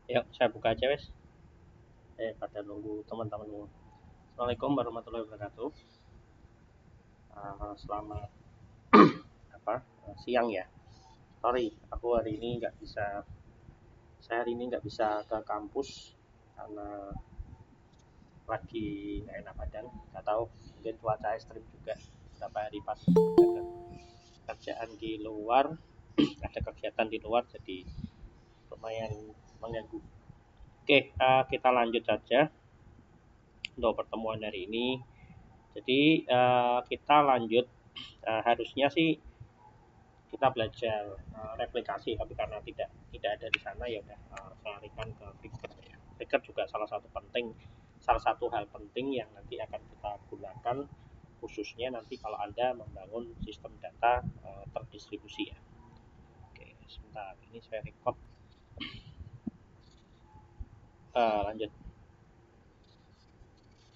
Yuk, saya buka aja wes. Pada nunggu teman-teman dulu. Assalamualaikum warahmatullahi wabarakatuh. Selamat apa siang ya. Sorry, aku hari ini nggak bisa. Saya hari ini nggak bisa ke kampus karena lagi nggak enak badan. Nggak tahu, mungkin cuaca ekstrim juga. Beberapa hari pas ada kerjaan di luar, ada kegiatan di luar, jadi lumayan mengganggu. Oke, kita lanjut saja untuk pertemuan hari ini. Jadi kita lanjut. Harusnya sih kita belajar replikasi, tapi karena tidak ada di sana ya udah saya alihkan ke Flickr ya. Flickr juga salah satu hal penting yang nanti akan kita gunakan khususnya nanti kalau Anda membangun sistem data terdistribusi ya. Oke, sebentar ini saya record. Lanjut.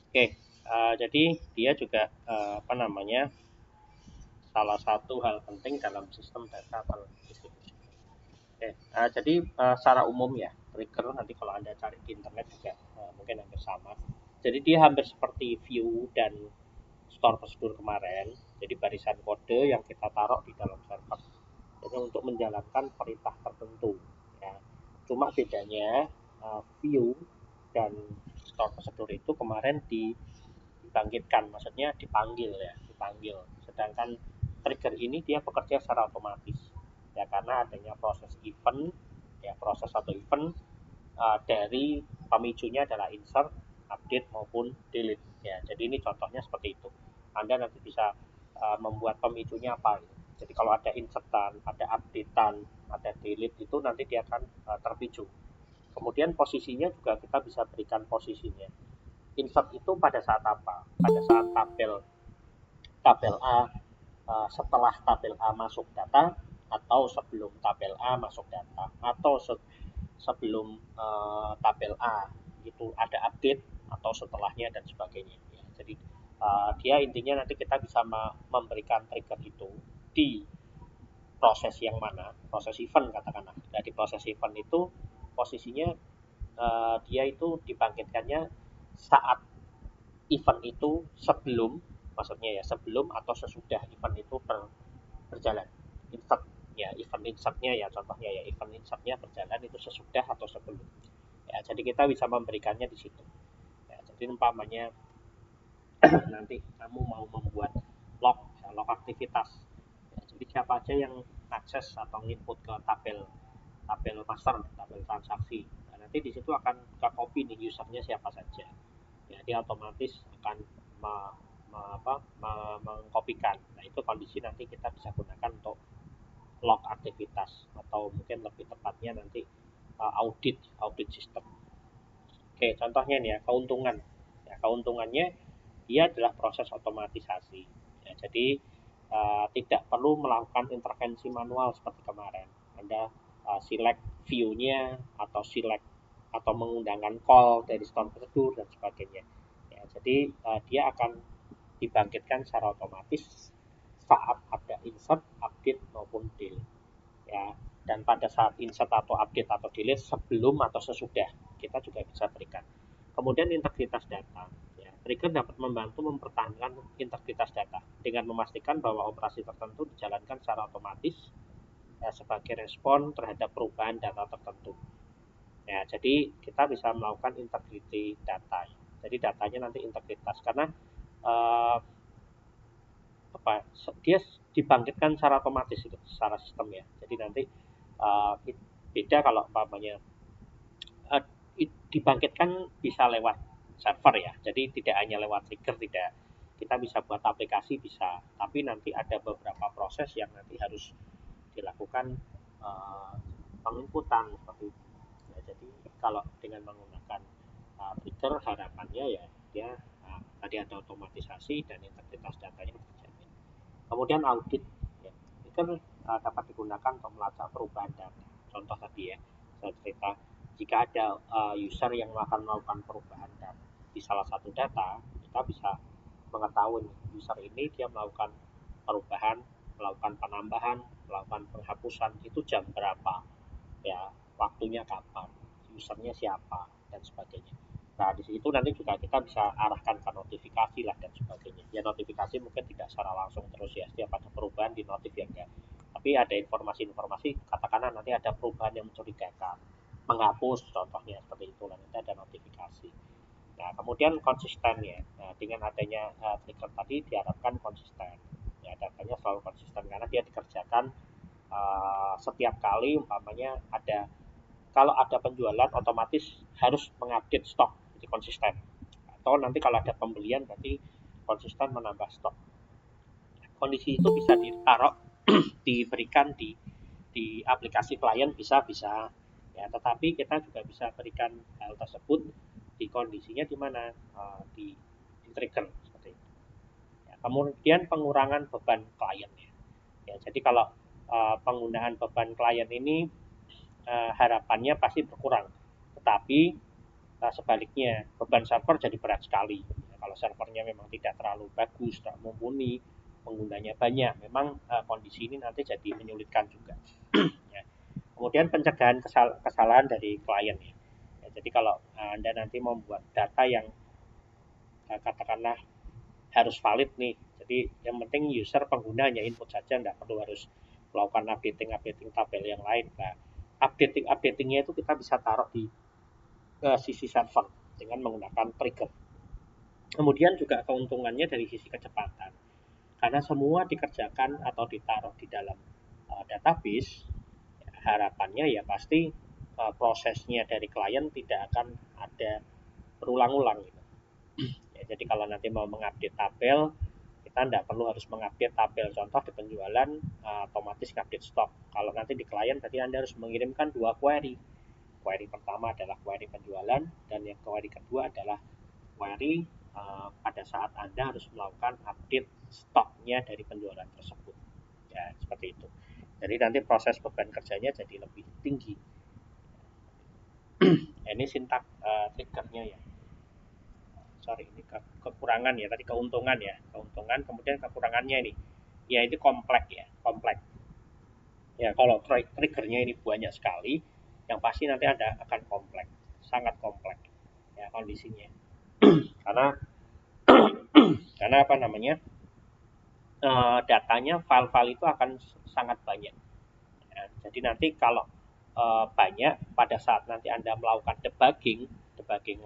Oke, jadi dia juga apa namanya salah satu hal penting dalam sistem data terdistribusi. Oke, jadi secara umum ya, trigger nanti kalau Anda cari di internet juga mungkin hampir sama. Jadi dia hampir seperti view dan store prosedur kemarin. Jadi barisan kode yang kita taruh di dalam server. Jadi untuk menjalankan perintah tertentu. Ya. Cuma bedanya view dan store prosedur itu kemarin dibangkitkan, maksudnya dipanggil ya, dipanggil. Sedangkan trigger ini dia bekerja secara otomatis ya karena adanya proses event ya proses atau event dari pemicunya adalah insert, update maupun delete ya. Jadi ini contohnya seperti itu. Anda nanti bisa membuat pemicunya apa gitu. Jadi kalau ada insertan, ada updatean, ada delete itu nanti dia akan terpicu. Kemudian posisinya juga kita bisa berikan posisinya. Insert itu pada saat apa? Pada saat tabel tabel A setelah tabel A masuk data atau sebelum tabel A masuk data atau sebelum tabel A itu ada update atau setelahnya dan sebagainya ya. Jadi dia intinya nanti kita bisa memberikan trigger itu di proses yang mana, proses event katakanlah. Nah, di proses event itu posisinya dia itu dibangkitkannya saat event itu sebelum, maksudnya ya sebelum atau sesudah event itu berjalan. Insert ya, event insertnya ya contohnya ya, event insertnya berjalan itu sesudah atau sebelum ya. Jadi kita bisa memberikannya di situ ya. Jadi umpamanya nanti kamu mau membuat log ya, log aktivitas ya, jadi siapa aja yang akses atau input ke tabel tabel master, tabel transaksi. Nah, nanti di situ akan ke copy nih usernya siapa saja ya. Dia otomatis akan me, mengkopikan. Nah, itu kondisi nanti kita bisa gunakan untuk log aktivitas atau mungkin lebih tepatnya nanti audit audit sistem. Oke, contohnya nih ya, keuntungan. Ya, keuntungannya dia adalah proses otomatisasi. Ya, jadi tidak perlu melakukan intervensi manual seperti kemarin. Anda select view-nya atau select atau mengundangkan call dari store prosedur dan sebagainya. Ya, jadi dia akan dibangkitkan secara otomatis saat ada insert, update maupun delete. Ya, dan pada saat insert atau update atau delete sebelum atau sesudah kita juga bisa berikan. Kemudian integritas data. Ya, trigger dapat membantu mempertahankan integritas data dengan memastikan bahwa operasi tertentu dijalankan secara otomatis sebagai respon terhadap perubahan data tertentu. Ya, jadi kita bisa melakukan integrity data. Jadi datanya nanti integritas karena eh, apa dia dibangkitkan secara otomatis itu secara sistem ya. Jadi nanti uh, beda kalau umpamanya uh, dibangkitkan bisa lewat server ya. Jadi tidak hanya lewat trigger, tidak, kita bisa buat aplikasi bisa, tapi nanti ada beberapa proses yang nanti harus dilakukan penginputan seperti itu. Ya, jadi kalau dengan menggunakan trigger harapannya ya dia tadi ada otomatisasi dan integritas datanya terjamin. Kemudian audit ya, itu kan dapat digunakan untuk melacak perubahan data. Contoh tadi ya, saya cerita jika ada user yang akan melakukan perubahan data di salah satu data, kita bisa mengetahui user ini dia melakukan perubahan, melakukan penambahan, melakukan penghapusan itu jam berapa, ya waktunya kapan. usernya siapa dan sebagainya. Nah di situ nanti juga kita bisa arahkan ke notifikasi lah dan sebagainya. Ya notifikasi mungkin tidak secara langsung terus ya, setiap ada perubahan di notif ya enggak. Tapi ada informasi-informasi, katakanlah nanti ada perubahan yang mencurigakan, menghapus contohnya seperti itu, nanti ada notifikasi. Nah, kemudian konsisten ya. Nah, dengan adanya trigger tadi diharapkan konsisten. Ya, datanya selalu konsisten karena dia dikerjakan setiap kali umpamanya ada, kalau ada penjualan otomatis harus mengupdate stok, jadi konsisten. Atau nanti kalau ada pembelian berarti konsisten menambah stok. Kondisi itu bisa ditaruh diberikan di aplikasi klien bisa ya, tetapi kita juga bisa berikan hal tersebut di kondisinya di mana di trigger seperti itu. Ya, kemudian pengurangan beban klien ya. Ya, jadi kalau penggunaan beban klien ini harapannya pasti berkurang, tetapi sebaliknya beban server jadi berat sekali. Ya, kalau servernya memang tidak terlalu bagus, tidak mumpuni, penggunanya banyak, memang kondisi ini nanti jadi menyulitkan juga. Ya. Kemudian pencegahan kesalahan dari klien ya. Ya, jadi kalau Anda nanti membuat data yang katakanlah harus valid nih, jadi yang penting user penggunanya input saja, tidak perlu harus melakukan updating tabel yang lain. Nah, updatingnya itu kita bisa taruh di sisi server dengan menggunakan trigger. Kemudian juga keuntungannya dari sisi kecepatan, karena semua dikerjakan atau ditaruh di dalam database, harapannya ya pasti prosesnya dari klien tidak akan ada berulang-ulang gitu. Ya, jadi kalau nanti mau mengupdate tabel, kita tidak perlu harus mengupdate tabel. Contoh di penjualan otomatis update stok. Kalau nanti di klien berarti Anda harus mengirimkan 2 query. Query pertama adalah query penjualan, dan yang query kedua adalah query pada saat Anda harus melakukan update stoknya dari penjualan tersebut. Ya, seperti itu. Jadi nanti proses beban kerjanya jadi lebih tinggi. Ini sintak triggernya ya. Sorry, ini kekurangan ya, tadi keuntungan ya. Keuntungan, kemudian kekurangannya ini. Ya, itu kompleks ya, kompleks. Ya, kalau triggernya ini banyak sekali, yang pasti nanti ada akan kompleks, sangat kompleks ya kondisinya. Karena karena apa namanya? Datanya, file-file itu akan sangat banyak. Ya, jadi nanti kalau banyak, pada saat nanti Anda melakukan debugging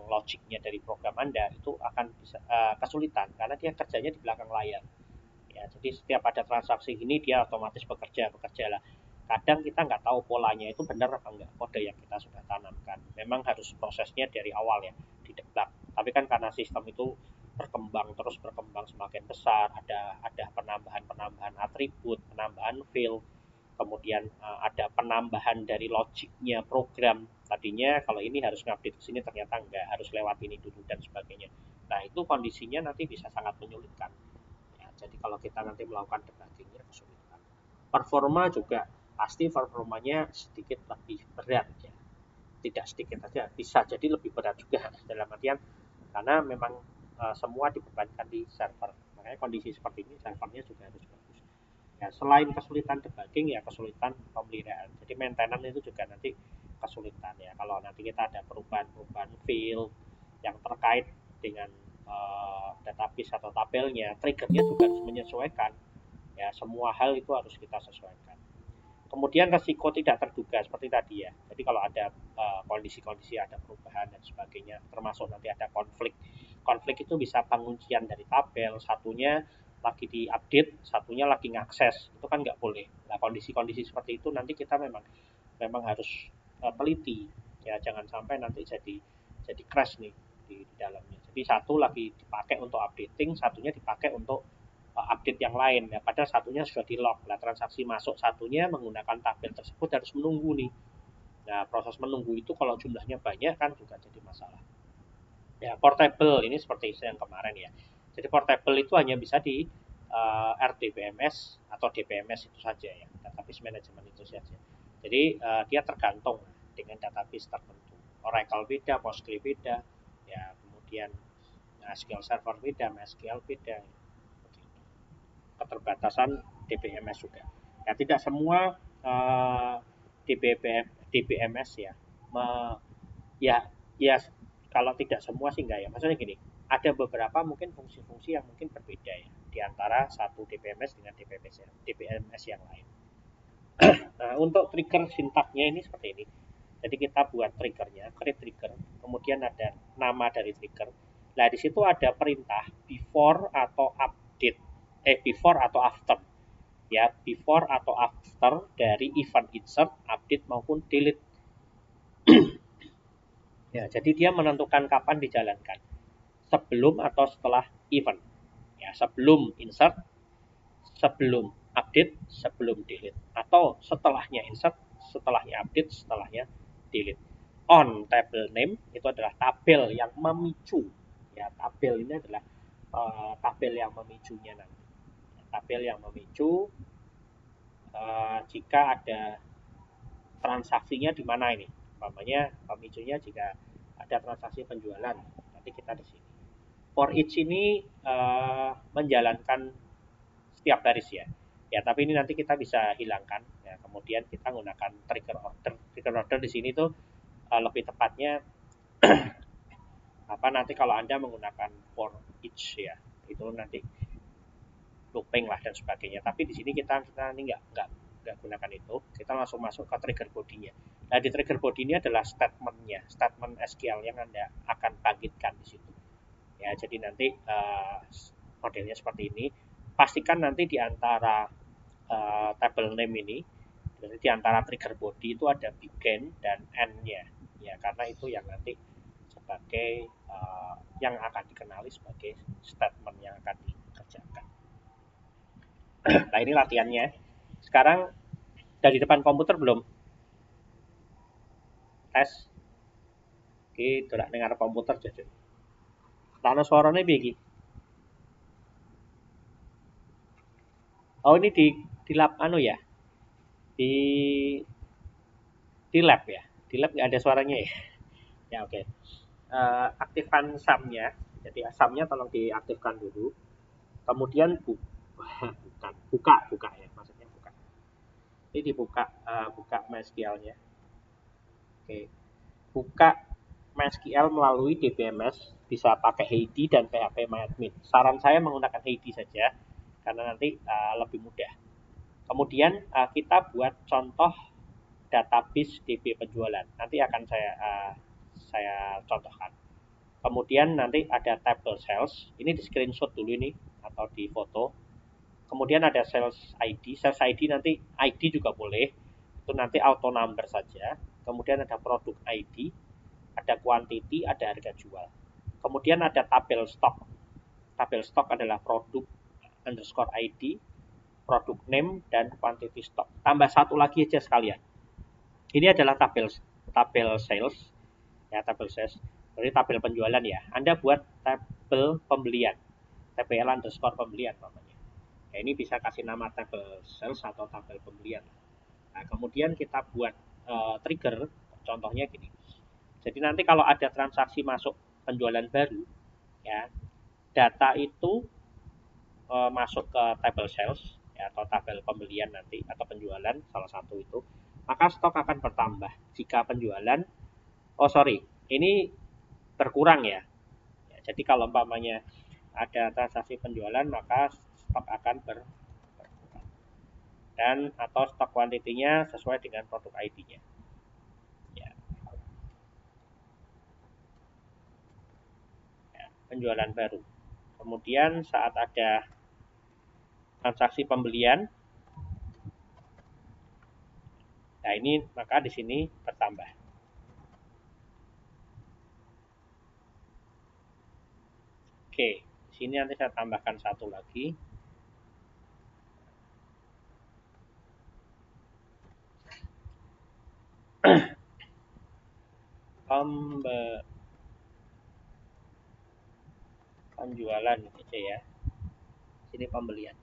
logiknya dari program Anda itu akan bisa kesulitan karena dia kerjanya di belakang layar. Ya, jadi setiap ada transaksi ini dia otomatis bekerja lah. Kadang kita nggak tahu polanya itu benar apa enggak kode yang kita sudah tanamkan. Memang harus prosesnya dari awal ya, didebak. Tapi kan karena sistem itu terus berkembang semakin besar, ada penambahan atribut, penambahan field, kemudian ada penambahan dari logiknya program. Tadinya kalau ini harus ngupdate ke sini, ternyata enggak, harus lewat ini dulu dan sebagainya. Nah, itu kondisinya nanti bisa sangat menyulitkan. Ya, jadi kalau kita nanti melakukan debuggingnya kesulitan. Performa juga pasti performanya sedikit lebih berat ya. Tidak sedikit saja, bisa jadi lebih berat juga dalam artian karena memang semua dibebankan di server. Makanya kondisi seperti ini servernya juga harus bagus. Ya, selain kesulitan debugging ya kesulitan pemeliharaan. Jadi maintenance itu juga nanti kesulitan ya. Kalau nanti kita ada perubahan field yang terkait dengan database atau tabelnya, triggernya juga harus menyesuaikan. Ya, semua hal itu harus kita sesuaikan. Kemudian resiko tidak terduga seperti tadi ya. Jadi kalau ada kondisi-kondisi ada perubahan dan sebagainya, termasuk nanti ada konflik. Konflik itu bisa penguncian dari tabel, satunya lagi diupdate, satunya lagi ngakses. Itu kan nggak boleh. Nah, kondisi-kondisi seperti itu nanti kita memang harus teliti. Ya, jangan sampai nanti jadi crash nih di dalamnya. Jadi satu lagi dipakai untuk updating, satunya dipakai untuk update yang lain ya, padahal satunya sudah di lock. Nah, transaksi masuk satunya menggunakan tabel tersebut harus menunggu nih. Nah, proses menunggu itu kalau jumlahnya banyak kan juga jadi masalah. Ya, portable ini seperti yang kemarin ya. Jadi portable itu hanya bisa di RDBMS atau DBMS itu saja ya, database management itu saja. Jadi dia tergantung dengan database tertentu. Oracle beda, Postgre beda, ya kemudian SQL Server beda, MySQL beda. Keterbatasan DBMS juga. Ya, tidak semua DBMS ya Ya, ya kalau tidak semua sih enggak ya. Maksudnya gini, ada beberapa mungkin fungsi-fungsi yang mungkin berbeda ya di antara satu DBMS dengan DBMS yang lain. Nah, untuk trigger sintaknya ini seperti ini. Jadi kita buat triggernya, create trigger, kemudian ada nama dari trigger. Nah, di situ ada perintah before atau update, before atau after. Ya, before atau after dari event insert, update maupun delete. Ya, jadi dia menentukan kapan dijalankan. Sebelum atau setelah event. Ya, sebelum insert, sebelum update, sebelum delete. Atau setelahnya insert, setelahnya update, setelahnya delete. On table name itu adalah tabel yang memicu. Ya, tabel ini adalah tabel yang memicunya nanti. Tabel yang memicu jika ada transaksinya di mana ini. Umpamanya pemicunya jika ada transaksi penjualan. Nanti kita di sini. For each ini menjalankan setiap baris ya. Ya, tapi ini nanti kita bisa hilangkan. Ya, kemudian kita menggunakan trigger order. Trigger order di sini tuh lebih tepatnya apa nanti kalau Anda menggunakan for each ya, itu nanti looping lah dan sebagainya. Tapi di sini kita ini nggak gunakan itu. Kita langsung masuk ke trigger body-nya. Nah, di trigger body ini adalah statement-nya, statement SQL yang Anda akan bangkitkan di situ. Ya, jadi nanti modelnya seperti ini. Pastikan nanti di antara table name ini, jadi di antara trigger body itu ada begin dan end-nya. Ya, karena itu yang nanti sebagai yang akan dikenali sebagai statement yang akan dikerjakan. Nah, ini latihannya. Sekarang dari depan komputer belum? Tes. Oke, tidak dengar komputer jadi. Lalu suaranya begini. Oh, ini di lab anu ya? Di lab ya? Di lab nggak ada suaranya ya? Ya, oke. Aktifkan SAM-nya. Jadi SAM-nya tolong diaktifkan dulu. Kemudian buka ya, maksudnya buka. Ini dibuka buka MySQL-nya. Oke. Buka MySQL melalui DBMS bisa pakai Heidi dan PHP-MyAdmin. Saran saya menggunakan Heidi saja karena nanti lebih mudah. Kemudian kita buat contoh database DB penjualan. Nanti akan saya contohkan. Kemudian nanti ada table sales. Ini di screenshot dulu ini atau di foto. Kemudian ada sales ID. Sales ID nanti ID juga boleh. Itu nanti auto number saja. Kemudian ada produk ID, ada quantity, ada harga jual. Kemudian ada tabel stok. Tabel stok adalah produk underscore ID, produk name, dan quantity stok. Tambah satu lagi aja sekalian. Ini adalah tabel sales. Ya, tabel sales. Jadi tabel penjualan ya. Anda buat tabel pembelian. TBL underscore pembelian namanya. Ya, ini bisa kasih nama tabel sales atau tabel pembelian. Nah, kemudian kita buat trigger. Contohnya gini. Jadi nanti kalau ada transaksi masuk penjualan baru, ya data itu masuk ke table sales ya, atau tabel pembelian nanti atau penjualan salah satu itu, maka stok akan bertambah jika penjualan ini berkurang ya. Ya, jadi kalau umpamanya ada transaksi penjualan maka stok akan berkurang dan atau stok kuantitinya sesuai dengan produk ID-nya. Ya. Ya, penjualan baru. Kemudian saat ada transaksi pembelian, nah ini maka di sini bertambah. Oke, di sini nanti saya tambahkan satu lagi. Penjualan gitu ya. Sini pembelian.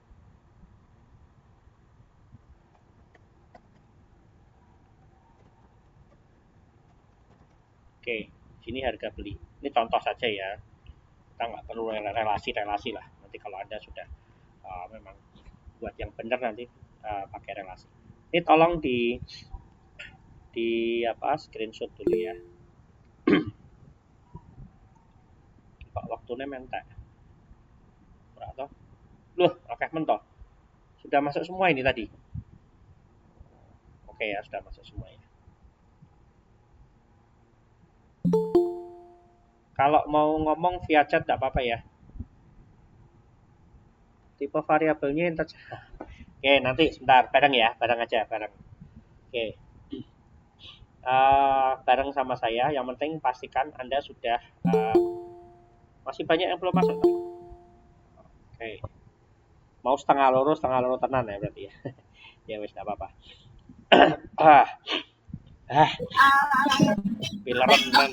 Oke, sini harga beli. Ini contoh saja ya. Kita nggak perlu relasi-relasi lah. Nanti kalau Anda sudah memang buat yang benar nanti pakai relasi. Ini tolong di screenshot dulu ya. Kok waktunya mentek. Berapa? Loh, oke mentok. Sudah masuk semua ini tadi. Oke ya, sudah masuk semua ya. Kalau mau ngomong via chat tidak apa-apa ya. Tipe variabelnya integer. Oke, nanti sebentar, bareng ya, bareng aja, bareng. Oke, bareng sama saya. Yang penting pastikan Anda sudah masih banyak yang belum masuk. Oke, mau setengah loro tenan ya berarti ya. Ya wes tidak apa-apa. ah, ah, pileran tenan.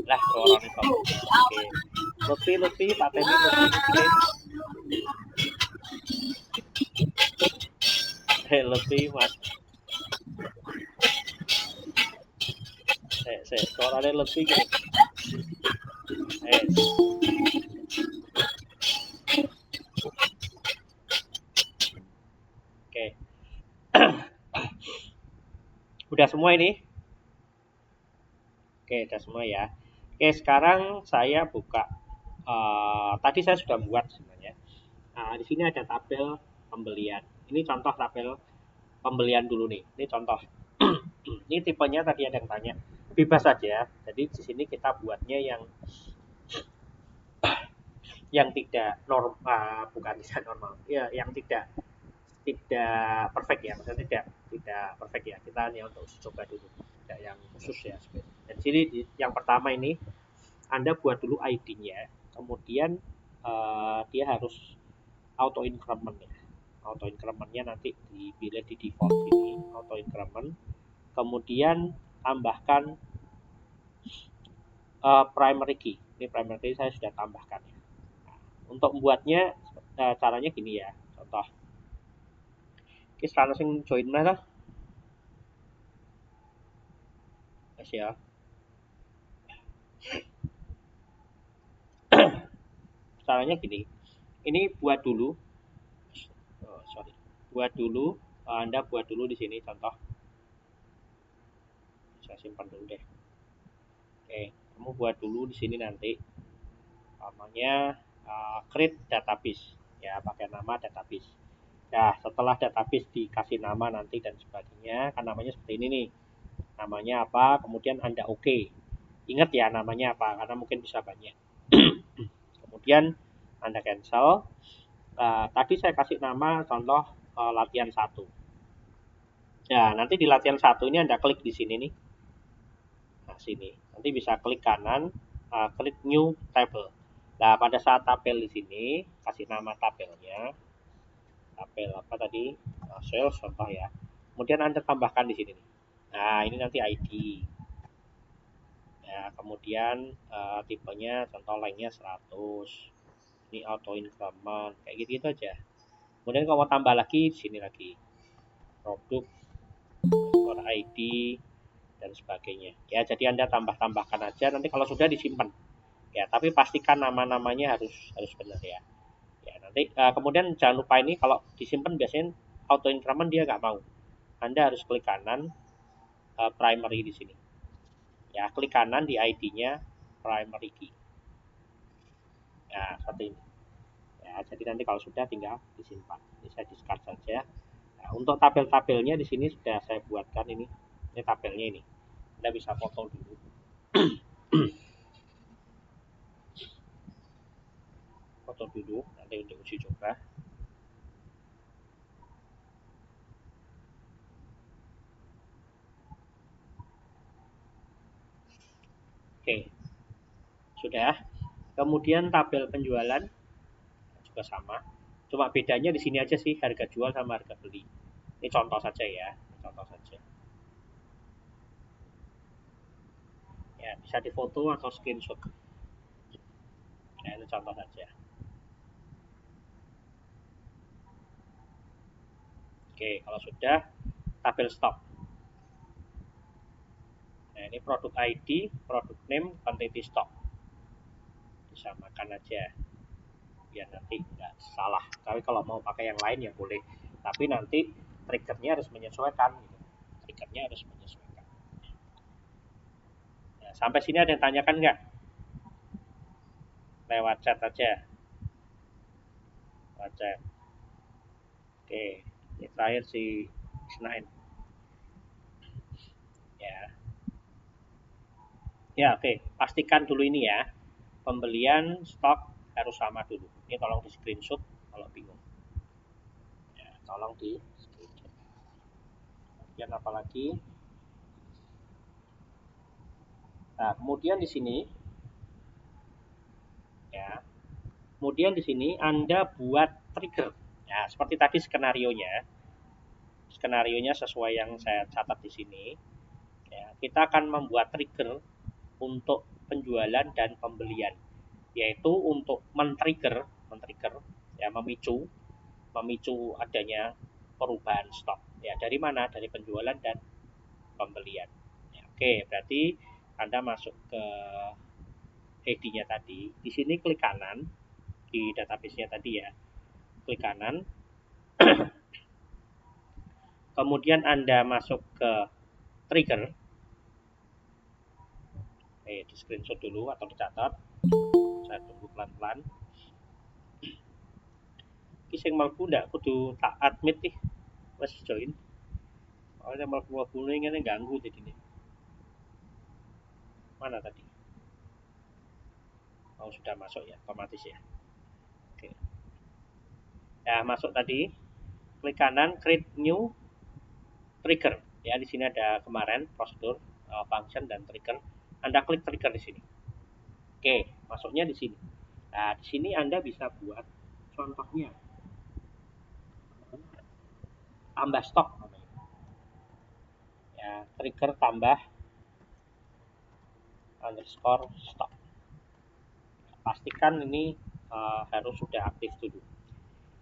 Lah, loro nih kok. Oke, Lutfi, Pak Temi, Lutfi. Lutfi, Mas. Suaranya Lutfi gitu. Oke. Udah semua ini? Oke, udah semua ya. Oke, sekarang saya buka. Tadi saya sudah buat sebenarnya. Di sini ada tabel pembelian. Ini contoh tabel pembelian dulu nih. Ini contoh. Ini tipenya tadi ada yang tanya. Bebas saja. Jadi di sini kita buatnya yang tidak normal, bukan tidak normal. Ya, yang tidak perfect ya, maksudnya tidak perfect ya. Kita hanya untuk uji coba dulu, tidak yang khusus ya. Dan sini yang pertama ini Anda buat dulu ID-nya, kemudian dia harus auto increment ya. Auto increment-nya nanti dipilih di default sini, auto increment. Kemudian tambahkan primary key. Ini primary key saya sudah tambahkan ya. Nah, untuk membuatnya caranya gini ya. Contoh. Oke, sekarang sing join mana? Mas ya. Caranya gini. Ini buat dulu. Oh, sorry. Buat dulu. Anda buat dulu di sini contoh. Saya simpan dulu deh. Oke, kamu buat dulu di sini nanti. Namanya create database. Ya, pakai nama database. Nah, setelah database dikasih nama nanti dan sebagainya, kan namanya seperti ini nih. Namanya apa, kemudian Anda oke. Ingat ya namanya apa, karena mungkin bisa banyak. Kemudian Anda cancel. Tadi saya kasih nama contoh latihan 1. Nah, nanti di latihan 1 ini Anda klik di sini nih. Nah, sini. Nanti bisa klik kanan, klik new table. Nah, pada saat tabel di sini, kasih nama tabelnya. Tabel apa tadi? Sales contoh ya. Kemudian Anda tambahkan di sini nih. Nah, ini nanti ID. Ya, kemudian tipenya contoh lainnya 100. Ini auto increment, kayak gitu aja. Kemudian kalau mau tambah lagi di sini lagi. Produk, store ID dan sebagainya. Ya, jadi Anda tambah-tambahkan aja nanti kalau sudah disimpan. Ya, tapi pastikan nama-namanya harus benar ya. Ya, nanti kemudian jangan lupa ini kalau disimpan biasanya auto increment dia nggak mau. Anda harus klik kanan primary di sini. Ya, klik kanan di ID-nya primary key. Ya, seperti ini. Ya, jadi nanti kalau sudah tinggal disimpan. Ini saya discard saja. Nah, untuk tabel-tabelnya di sini sudah saya buatkan ini. Ini tabelnya ini. Anda bisa foto dulu. Foto dulu nanti untuk uji coba. Oke. Sudah. Kemudian tabel penjualan juga sama. Cuma bedanya di sini aja sih harga jual sama harga beli. Ini contoh saja ya, ini contoh saja. Ya, bisa difoto atau screenshot. Ya, ini contoh saja. Oke, kalau sudah tabel stok. Nah, ini produk ID, produk name, quantity stock. Disamakan aja biar nanti nggak salah. Tapi kalau mau pakai yang lain ya boleh. Tapi nanti triggernya harus menyesuaikan. Gitu. Triggernya harus menyesuaikan. Sampai sini ada yang tanyakan nggak? Lewat chat aja. Lewat chat. Oke, ini terakhir si Isnain. Ya, ya oke. Pastikan dulu ini ya. Pembelian stok harus sama dulu. Ini tolong di screenshot kalau bingung. Ya, tolong di screenshot. Kemudian apa lagi? Nah, kemudian di sini ya. Kemudian di sini Anda buat trigger. Ya, seperti tadi skenarionya. Skenarionya sesuai yang saya catat di sini. Ya, kita akan membuat trigger untuk penjualan dan pembelian, yaitu untuk men-trigger ya, memicu adanya perubahan stok. Ya, dari mana? Dari penjualan dan pembelian. Ya, oke, berarti Anda masuk ke ID-nya tadi. Di sini klik kanan di database-nya tadi ya. Klik kanan. Kemudian Anda masuk ke trigger. Di screenshot dulu atau dicatat. Saya tunggu pelan-pelan. Ki sing mlebu ndak kudu tak admit nih. Wes join. Soalnya mlebu ngene ganggu jadinya. Mana tadi? Oh, sudah masuk ya, otomatis ya. Oke. Ya, masuk tadi. Klik kanan create new trigger. Ya, di sini ada kemarin prosedur, function dan trigger. Anda klik trigger di sini. Oke, masuknya di sini. Nah, di sini Anda bisa buat contohnya. Tambah stok namanya. Ya, trigger tambah underscore stok. Pastikan ini harus sudah aktif dulu.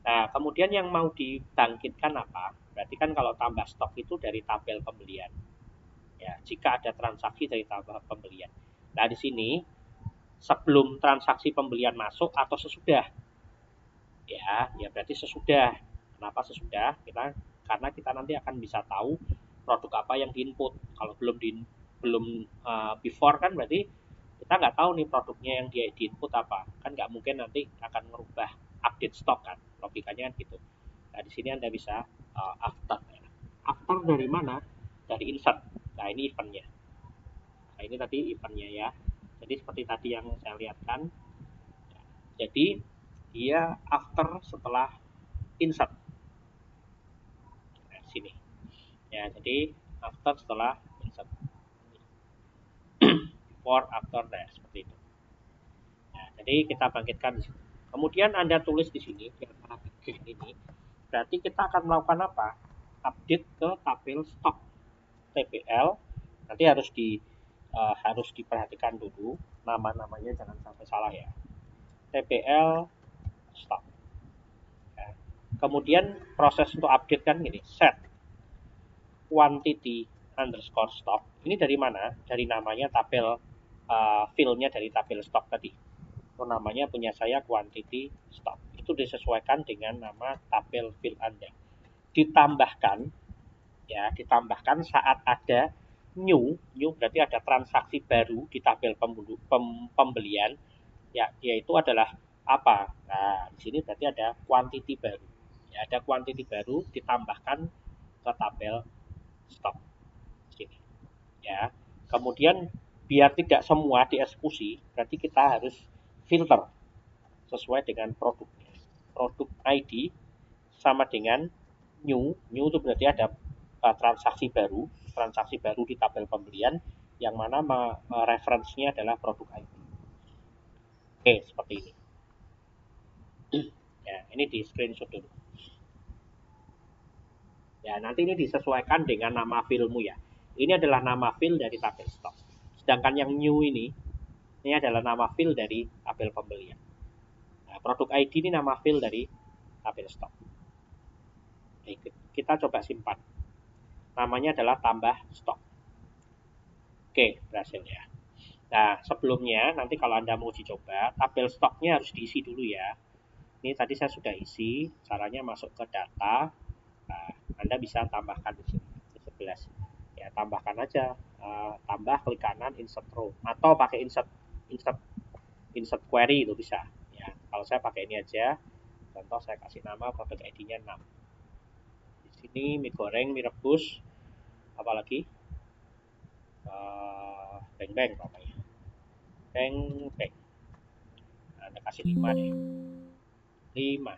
Nah, kemudian yang mau dibangkitkan apa? Berarti kan kalau tambah stok itu dari tabel pembelian. Ya, jika ada transaksi dari tabel pembelian. Nah, di sini sebelum transaksi pembelian masuk atau sesudah. Ya berarti sesudah. Kenapa sesudah? Karena kita nanti akan bisa tahu produk apa yang diinput. Kalau belum before kan berarti kita nggak tahu nih produknya yang dia diinput apa. Kan nggak mungkin nanti akan merubah update stok kan. Logikanya kan gitu. Nah, di sini Anda bisa after. After dari mana? Dari insert. Nah, ini eventnya. Nah, ini tadi eventnya ya. Jadi seperti tadi yang saya lihatkan. Jadi dia after setelah insert. Nah, sini. Ya, jadi after setelah insert. Before, after, nah, seperti itu. Nah, jadi kita bangkitkan di sini. Kemudian Anda tulis di sini, di antara bagian ini, berarti kita akan melakukan apa? Update ke tabel stok TPL. Nanti harus diperhatikan dulu nama-namanya, jangan sampai salah ya. TPL stok. Nah, kemudian proses untuk update kan gini, set quantity underscore stock. Ini dari mana? Dari namanya tabel fill-nya dari tabel stock tadi. Itu namanya punya saya quantity stock. Itu disesuaikan dengan nama tabel fill Anda. Ditambahkan saat ada new berarti ada transaksi baru di tabel pembelian, ya, yaitu adalah apa? Nah, di sini berarti ada quantity baru. Ya, ada quantity baru ditambahkan ke tabel stok sini ya. Kemudian biar tidak semua dieksekusi, berarti kita harus filter sesuai dengan produknya. Produk ID sama dengan new itu berarti ada transaksi baru di tabel pembelian yang mana referensinya adalah produk ID. Oke, seperti ini. Ya, ini di screenshot dulu. Ya, nanti ini disesuaikan dengan nama filmu ya. Ini adalah nama fil dari tabel stok. Sedangkan yang new ini adalah nama fil dari tabel pembelian. Nah, produk ID ini nama fil dari tabel stok. Kita coba simpan. Namanya adalah tambah stok. Oke, berhasil ya. Nah, sebelumnya nanti kalau Anda mau uji coba, tabel stoknya harus diisi dulu ya. Ini tadi saya sudah isi, caranya masuk ke data. Nah, Anda bisa tambahkan di sini, di 11. Ya, tambahkan aja tambah klik kanan insert row atau pakai insert insert insert query itu bisa ya. Kalau saya pakai ini aja, contoh saya kasih nama produk ID-nya 6. Di sini mie goreng, mie rebus, apalagi beng beng namanya, beng beng. Nah, saya kasih 5 deh, 5.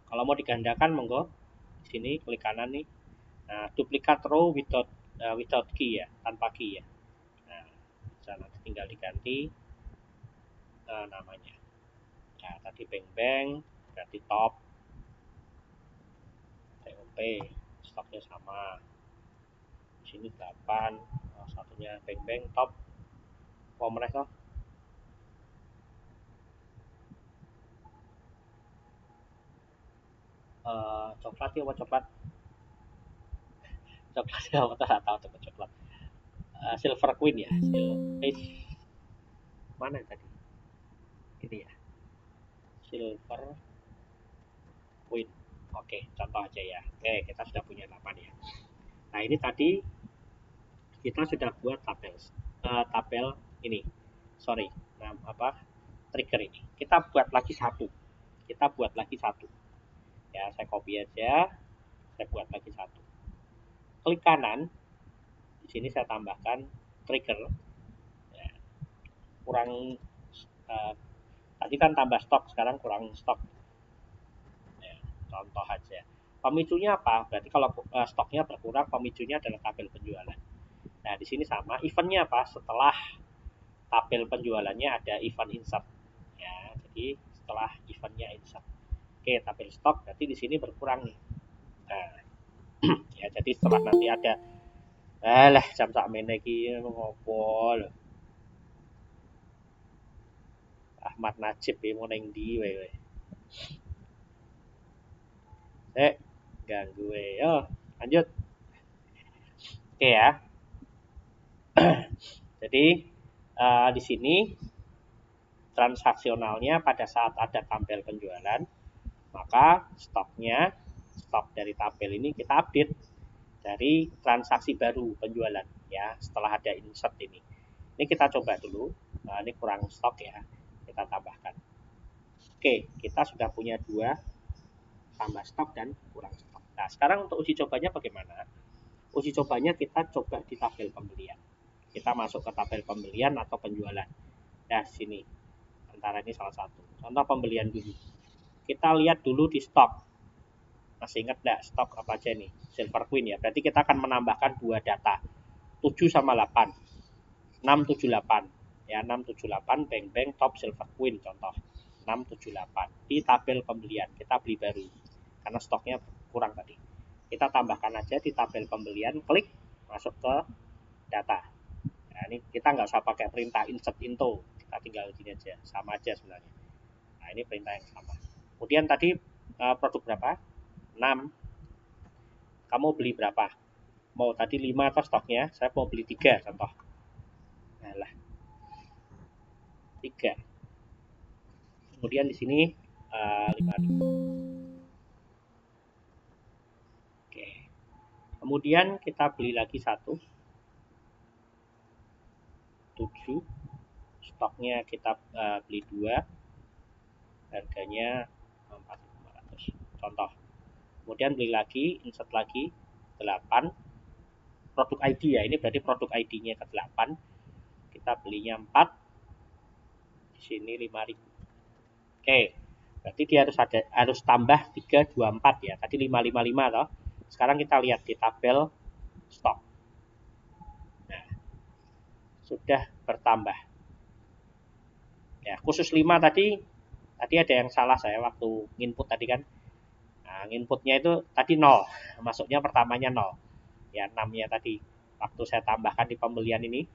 Kalau mau digandakan monggo di sini klik kanan nih. Nah, duplikat row without key ya, tanpa key ya. Nah, bisa nanti tinggal diganti namanya. Nah, tadi beng beng berarti top, TOP, stoknya sama. Di sini 8, satunya beng beng top, pemenang toh. Coklat ya, apa coklat? Coklat ya, apa tahu coklat. Silver Queen ya, mana tadi? Ini ya, Silver Queen. Oke, contoh aja ya. Oke, kita sudah punya 8 ya. Nah, ini tadi kita sudah buat tabel ini. Sorry, nah, trigger ini. Kita buat lagi satu. Ya, saya copy aja. Saya buat lagi satu. Klik kanan. Di sini saya tambahkan trigger. Ya, kurang tadi kan tambah stok, sekarang kurang stok. Ya, contoh aja. Pemicunya apa? Berarti kalau stoknya berkurang, pemicunya adalah tabel penjualan. Nah, di sini sama. Eventnya apa? Setelah tabel penjualannya ada event insert. Ya, jadi setelah eventnya insert. Oke, tabel stok berarti di sini berkurang nih. Nah, ya jadi setelah nanti ada jam sak meneh iki ngopo lho. Ahmad Najib mau neng di wewe. Ganggu yo. Lanjut. Oke ya. Jadi di sini transaksionalnya pada saat ada tabel penjualan, maka stok dari tabel ini kita update dari transaksi baru penjualan ya setelah ada insert ini. Ini kita coba dulu. Nah, ini kurang stok ya. Kita tambahkan. Oke, kita sudah punya 2 tambah stok dan kurang stok. Nah, sekarang untuk uji cobanya bagaimana? Uji cobanya kita coba di tabel pembelian. Kita masuk ke tabel pembelian atau penjualan. Nah, sini. Antara ini salah satu. Contoh pembelian dulu. Kita lihat dulu di stok. Masih ingat enggak stok apa aja nih? Silver Queen ya. Berarti kita akan menambahkan 2 data. 7 sama 8. 678. Ya, 678 beng beng top Silver Queen contoh. 678 di tabel pembelian. Kita beli baru. Karena stoknya kurang tadi. Kita tambahkan aja di tabel pembelian, klik masuk ke data. Nah, ini kita nggak usah pakai perintah insert into, kita tinggal gini aja, sama aja sebenarnya. Nah, ini perintah yang sama. Kemudian tadi produk berapa? 6. Kamu beli berapa? Mau tadi 5 atau stoknya, saya mau beli 3 contoh. Nah, lah 3. Kemudian di sini 5.000. Oke. Kemudian kita beli lagi 1. 7. Stoknya kita beli 2. Harganya 4.500. Contoh. Kemudian beli lagi, insert lagi 8. Produk ID ya, ini berarti produk ID-nya ke 8. Kita belinya 4. Di sini 5.000. Oke. Berarti dia harus tambah 324 ya. Tadi 555 toh. Sekarang kita lihat di tabel stok. Nah, sudah bertambah. Ya, khusus 5 tadi ada yang salah saya waktu input tadi kan. Nah, inputnya itu tadi 0. Masuknya pertamanya 0. Ya, 6-nya tadi. Waktu saya tambahkan di pembelian ini,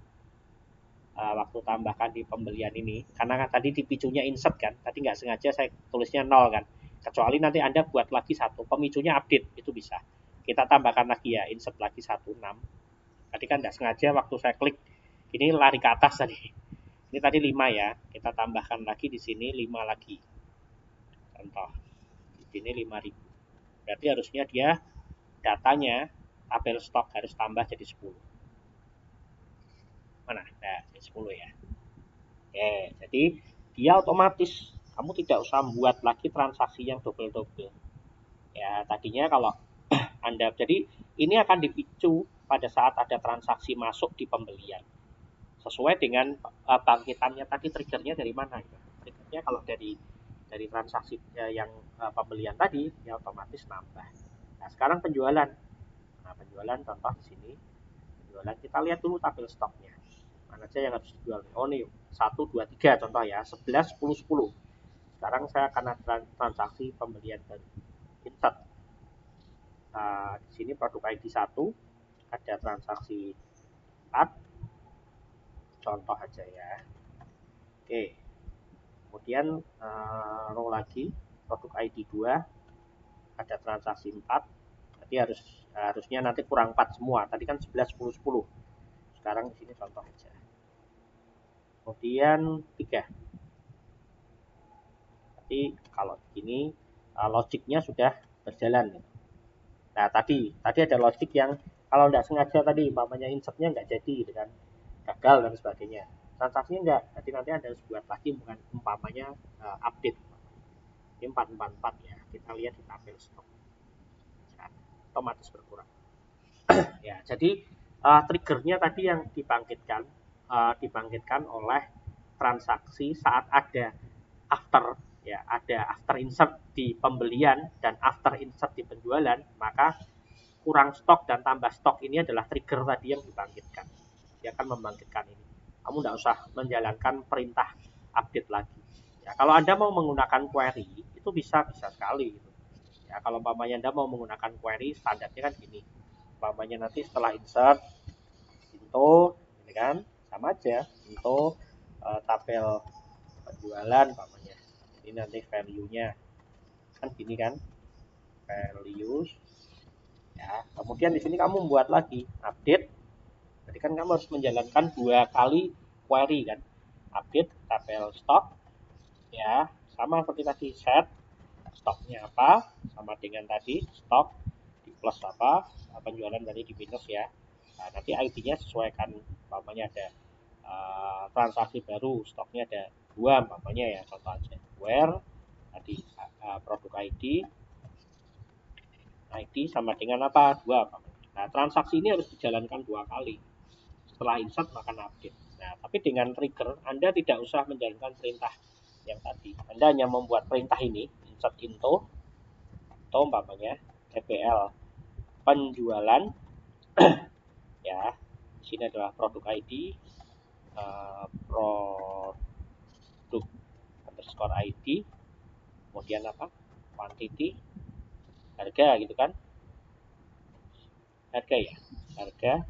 karena kan tadi dipicunya insert kan, tadi nggak sengaja saya tulisnya 0 kan, kecuali nanti Anda buat lagi satu, pemicunya update, itu bisa. Kita tambahkan lagi ya, insert lagi 16. Tadi kan nggak sengaja waktu saya klik, ini lari ke atas tadi. Ini tadi 5 ya, kita tambahkan lagi di sini 5 lagi. Contoh, di sini 5.000. Berarti harusnya dia datanya tabel stok harus tambah jadi 10. Mana? Nah, 10 ya. Oke, jadi dia otomatis kamu tidak usah membuat lagi transaksi yang double-double. Ya, tadinya kalau Anda, jadi ini akan dipicu pada saat ada transaksi masuk di pembelian. Sesuai dengan bangkitannya tadi, triggernya dari mana gitu. Triggernya kalau dari transaksi yang pembelian tadi, ya otomatis nambah. Nah, sekarang penjualan. Nah, penjualan contoh di sini. Penjualan kita lihat dulu tabel stoknya. Mana aja yang harus dijual. Oh nih, 1, 2, 3 contoh ya. 11, 10, 10. Sekarang saya akan ada transaksi pembelian baru. Insert. Di sini produk ID 1, ada transaksi 4. Contoh aja ya. Oke. Kemudian row lagi, produk ID 2, ada transaksi 4. Berarti harusnya nanti kurang 4 semua. Tadi kan 11, 10, 10. Sekarang di sini contoh aja. Kemudian 3. Jadi kalau begini logiknya sudah berjalan. Nah, tadi ada logik yang kalau nggak sengaja tadi umpamanya insertnya nggak jadi gitu kan, gagal dan sebagainya. Transaksinya nggak, jadi nanti ada harus buat lagi bukan umpamanya update. Ini 444 ya, kita lihat di tabel stok. Nah, otomatis berkurang. Ya, jadi triggernya tadi yang dibangkitkan oleh transaksi saat ada after, ya, ada after insert di pembelian dan after insert di penjualan, maka kurang stok dan tambah stok ini adalah trigger tadi yang dibangkitkan. Dia akan membangkitkan ini. Kamu tidak usah menjalankan perintah update lagi. Ya, kalau Anda mau menggunakan query, itu bisa sekali. Gitu. Ya, kalau umpamanya Anda mau menggunakan query, standarnya kan gini. Umpamanya nanti setelah insert, into, ini kan, sama aja. Into tabel penjualan, umpamanya. Ini nanti value-nya. Kan gini kan, values. Ya, kemudian di sini kamu membuat lagi update. Jadi kan kamu harus menjalankan 2 kali query kan. Update tabel stok, ya, sama seperti tadi, set stoknya apa, sama dengan tadi stok di plus apa, penjualan tadi di minus ya. Nah, nanti ID-nya sesuaikan, umpamanya ada transaksi baru, stoknya ada 2 umpamanya ya, contoh aja. Where tadi produk ID sama dengan apa? 2. Nah, transaksi ini harus dijalankan 2 kali. Setelah insert maka update. Nah, tapi dengan trigger Anda tidak usah menjalankan perintah yang tadi. Anda hanya membuat perintah ini, insert into, atau umpamanya TPL penjualan, ya. Di sini adalah produk ID, produk underscore ID, kemudian apa? Quantity, harga gitu kan? Harga ya, harga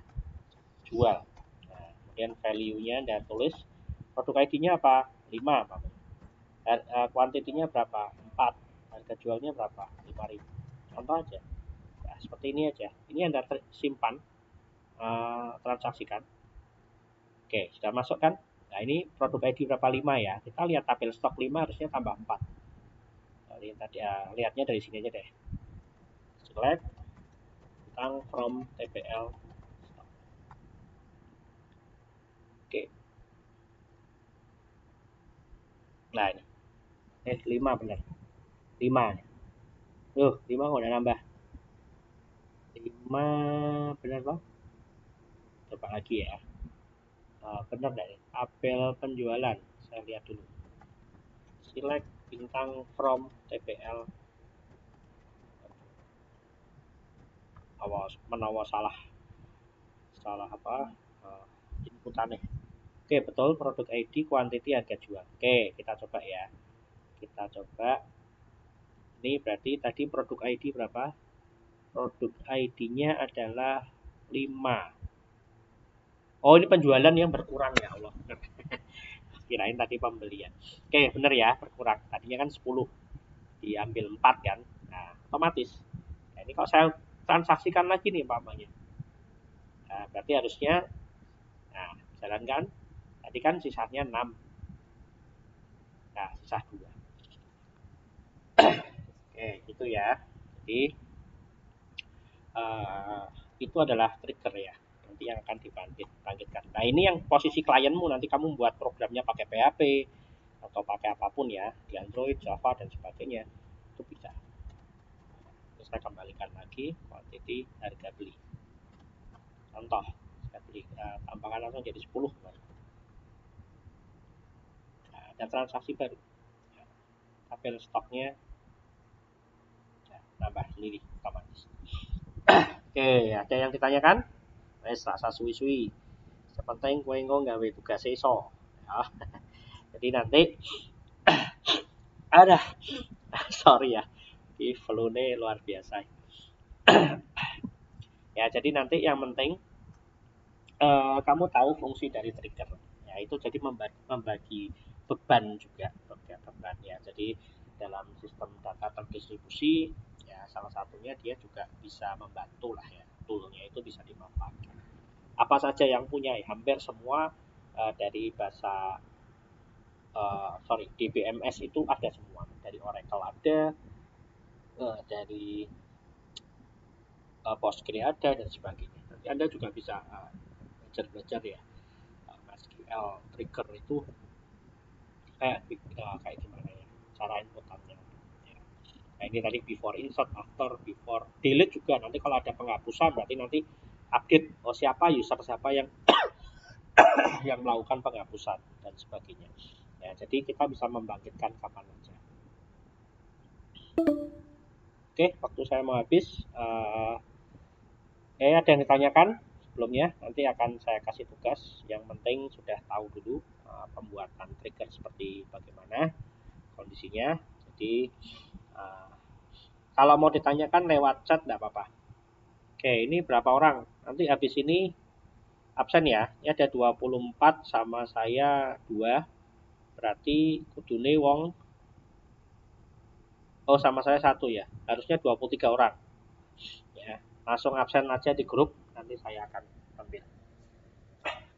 jual. Nah, kemudian value-nya Anda tulis, produk ID-nya apa? 5 kuantitinya berapa? 4. Harga jualnya berapa? 5.000. Contoh aja. Nah, seperti ini aja. Ini Anda simpan, transaksikan. Oke, sudah masuk kan? Nah, ini produk ID berapa? 5 ya. Kita lihat tabel stok 5 harusnya tambah 4. Lihatnya dari sini aja deh. Select tentang from TPL. Oke. Nah, ini. 5 benar. 5. 5 udah nambah. 5 benar loh. Coba lagi ya. Benar nggak nih? Tabel penjualan. Saya lihat dulu. Select bintang from TPL. Awas menawa salah apa inputannya. Oke, betul, produk ID, quantity, harga jual. Oke, kita coba ya. Kita coba. Ini berarti tadi produk ID berapa? Produk ID-nya adalah 5. Oh, ini penjualan yang berkurang ya Allah. Kirain tadi pembelian. Oke, benar ya, berkurang. Tadinya kan 10. Diambil 4 kan. Nah, otomatis. Nah, ini kalau saya transaksikan lagi nih umpamanya. Nah, berarti harusnya, nah, jalankan. Tadi kan sisanya 6. Nah, sisa 2. Oke, gitu ya. Jadi itu adalah trigger ya. nanti yang akan dibangkitkan. Nah ini yang posisi klienmu, nanti kamu buat programnya pakai PHP atau pakai apapun ya, di Android, Java dan sebagainya, itu bisa. Terus saya kembalikan lagi quantity harga beli. Contoh, saya beli tambahkan langsung jadi 10. Nah, ada transaksi baru. Tabel stoknya nambah sendiri otomatis. Oke, ada yang ditanyakan? Wes rasa suwi-suwi. Sepenting kowe engko gawe tugas iso. Ya. Jadi nanti ada sorry ya. Ini flu-ne luar biasa. Ya, jadi nanti yang penting kamu tahu fungsi dari trigger. Ya, itu jadi membagi beban juga, beban ya. Jadi dalam sistem data terdistribusi, ya salah satunya dia juga bisa membantu lah ya. Toolnya itu bisa dimanfaatkan. Apa saja yang punya ya, hampir semua dari bahasa DBMS itu ada semua. Dari Oracle ada, dari Postgre ada dan sebagainya. Nanti Anda juga bisa belajar ya SQL trigger itu kayak gimana ya cara inputannya ya. Nah ini tadi before insert, after, before, delete juga nanti kalau ada penghapusan berarti nanti update siapa user siapa yang yang melakukan penghapusan dan sebagainya ya. Jadi kita bisa membangkitkan kapan saja. Oke, waktu saya mau habis. Ada yang ditanyakan sebelumnya? Nanti akan saya kasih tugas. Yang penting sudah tahu dulu pembuatan trigger seperti bagaimana kondisinya. Jadi kalau mau ditanyakan lewat chat tidak apa-apa. Oke, ini berapa orang? Nanti habis ini absen ya. Ini ada 24 sama saya 2. Berarti kudune wong sama saya 1 ya. Harusnya 23 orang. Ya, langsung absen aja di grup, nanti saya akan ambil.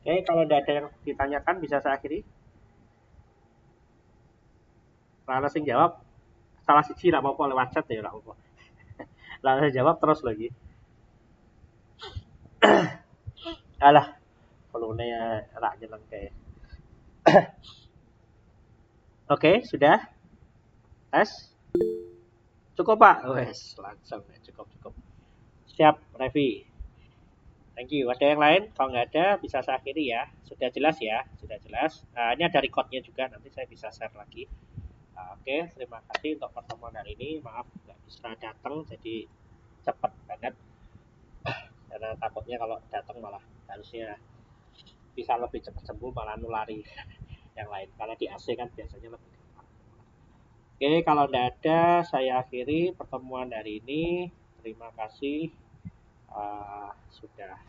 Oke, kalau tidak ada yang ditanyakan bisa saya akhiri. Lalu sing jawab salah siji lah apa lewat chat ya lah apa. Lalu saya jawab terus lagi. Alah, pelune rak nyeneng kayak. Oke, sudah? Tes? Cukup Pak? Wes, langsung ya, cukup. Siap, Revi. Thank you. Ada yang lain? Kalau nggak ada, bisa saya akhiri ya. Sudah jelas ya? Sudah jelas. Nah, ini ada recordnya juga, nanti saya bisa share lagi. Oke, terima kasih untuk pertemuan hari ini. Maaf nggak bisa datang, jadi cepat banget. Karena takutnya kalau datang malah harusnya bisa lebih cepat sembuh, malah nulari yang lain. Karena di AC kan biasanya lebih cepat. Oke, kalau tidak ada, saya akhiri pertemuan hari ini. Terima kasih sudah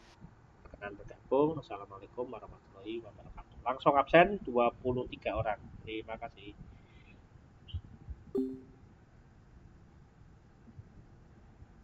berkenan bergabung. Assalamualaikum warahmatullahi wabarakatuh. Langsung absen 23 orang. Terima kasih.